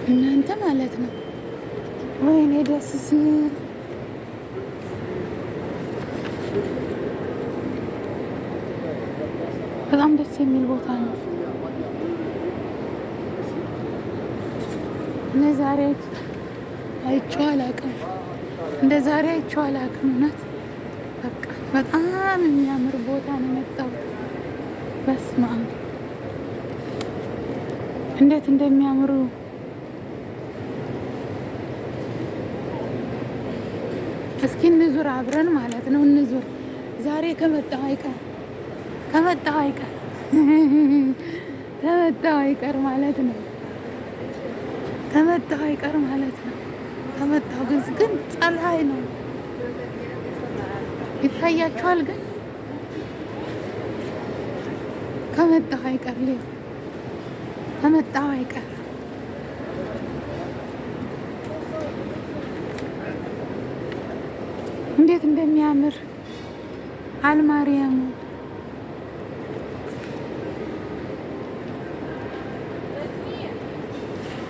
እናንተ ማለት ነው። ወይኔ ደስ ሲል በጣም ደስ የሚል ቦታ ነው። እኔ ዛሬ አይቼው አላውቅም፣ እንደ ዛሬ አይቼው አላውቅም። እውነት በቃ በጣም የሚያምር ቦታ ነው የመጣው። በስመ አብ እንዴት እንደሚያምሩ እስኪ እንዙር አብረን ማለት ነው። እንዙር ዛሬ ከመጣሁ አይቀር ከመጣሁ አይቀር ማለት ነው። ከመጣሁ አይቀር ማለት ነው። ከመጣሁ ግን ፀሐይ ነው ይታያችኋል። ግን ከመጣሁ አይቀር ከመጣሁ አይቀር እንዴት እንደሚያምር አልማርያሙ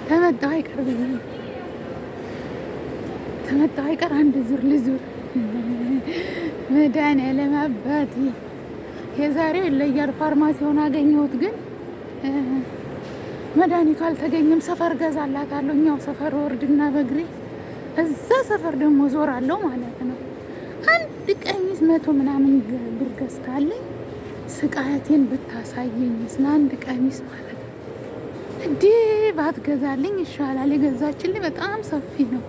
ከመጣሁ አይቀር ከመጣሁ አይቀር አንድ ዙር ልዙር። መድኃኒዓለም አባቴ የዛሬው ይለያል። ፋርማሲውን አገኘሁት ግን መድኃኒቱ አልተገኘም። ሰፈር ገዛላታለሁ። እኛው ሰፈር ወርድና በእግሬ እዛ ሰፈር ደግሞ ዞራለሁ ማለት ነው። አንድ ቀሚስ 100 ምናምን ብር ገዝታለኝ። ስቃየቴን ብታሳየኝ ስለ አንድ ቀሚስ ማለት ነው። እንዴ ባትገዛልኝ ይሻላል። የገዛችልኝ በጣም ሰፊ ነው።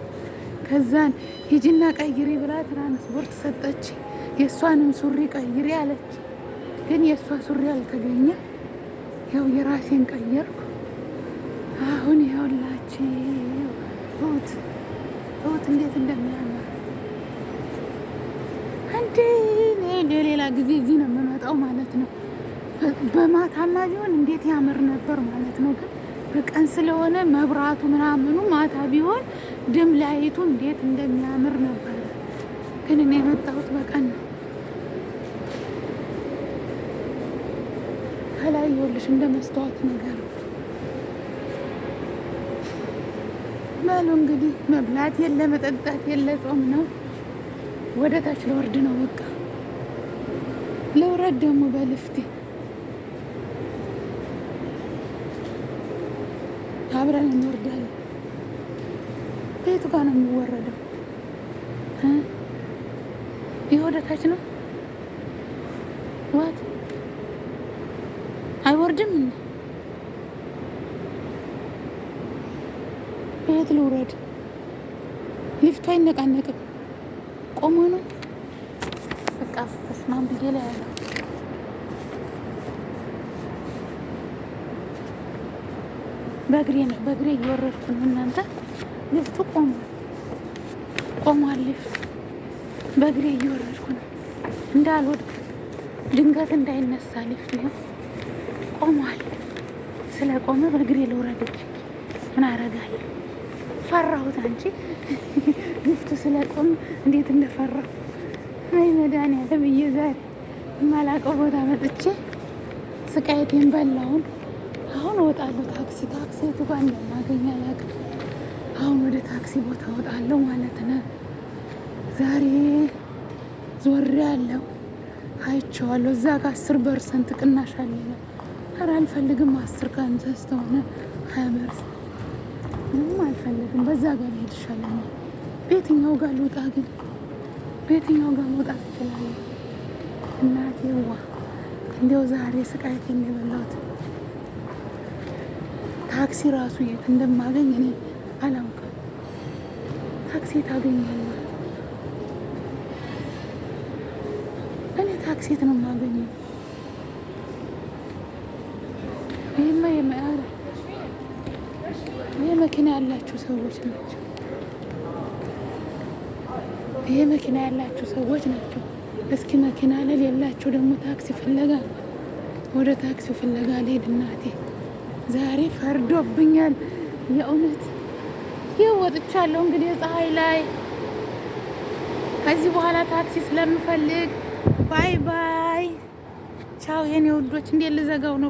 ከዛን ሂጂና ቀይሪ ብላ ትራንስፖርት ሰጠች። የእሷንም ሱሪ ቀይሪ አለች። ግን የእሷ ሱሪ አልተገኘም። ያው የራሴን ቀየርኩ። አሁን ይኸውላችሁ እውት እንዴት እንደሚያምር እንዴ! ሌላ ጊዜ እዚህ ነው የምመጣው ማለት ነው። በማታማ ቢሆን እንዴት ያምር ነበር ማለት ነው። ግን በቀን ስለሆነ መብራቱ ምናምኑ ማታ ቢሆን ድም ላይቱ እንዴት እንደሚያምር ነበር። ግን እኔ የመጣሁት በቀን ነው። ከላይ ይኸውልሽ እንደ መስታወት ነገር በሉ እንግዲህ መብላት የለ መጠጣት የለ ጾም ነው። ወደ ታች ለወርድ ነው በቃ። ለውረድ ደግሞ በልፍቴ አብረን እንወርዳለን። ቤቱ ጋር ነው የሚወረደው። ይህ ወደ ታች ነው። ዋት አይወርድም እንዴ? ቤት ልውረድ። ሊፍቱ አይነቃነቅም። ቆሞ ነው በቃ። በስማም ብዬ ላይ ያለው በእግሬ እየወረድኩ ነው እናንተ። ሊፍቱ ቆሟል። ሊፍቱ በእግሬ እየወረድኩ ነው እንዳልወድቅ ድንገት እንዳይነሳ ሊፍቱ ይኸው ቆሟል። ስለቆመ በእግሬ ልውረድች ምን አረጋለሁ? ፈራሁት አንቺ ሊፍቱ ስለቆመ እንዴት እንደፈራሁ። አይ መድኃኒዓለም ብዬ ዛሬ የማላውቀው ቦታ መጥቼ ስቃየቴን በላውን። አሁን እወጣለሁ። ታክሲ የቱ ጋር እንደማገኝ አላውቅም። አሁን ወደ ታክሲ ቦታ እወጣለሁ ማለት ነው። ዛሬ ዞሬ ያለው አይቼዋለሁ። እዛ ጋር 10% ቅናሽ አለ። ኧረ አልፈልግም። 10 ከአንተ ስተሆነ 20% ምንም አልፈልግም። በዛ ጋር መሄድ ይሻለኛል። በየትኛው ጋር ልውጣ ግን? በየትኛው ጋር መውጣት እችላለሁ? እናቴ ዋ እንዲያው ዛሬ ስቃየቴን የበላሁት። ታክሲ ራሱ የት እንደማገኝ እኔ አላውቅም። ታክሲ ታገኛለህ? እኔ ታክሲ የት ነው የማገኘው? ይሄ መኪና ያላችሁ ሰዎች ናቸው። ይሄ መኪና ያላችሁ ሰዎች ናቸው። እስኪ መኪና ለሌላችሁ ደግሞ ታክሲ ፍለጋ፣ ወደ ታክሲ ፍለጋ ልሄድ። እናቴ ዛሬ ፈርዶብኛል የእውነት። ይህ ወጥቻለሁ እንግዲህ ፀሐይ ላይ። ከዚህ በኋላ ታክሲ ስለምፈልግ ባይ ባይ ቻው የኔ ውዶች። እንዴት ልዘጋው ነው?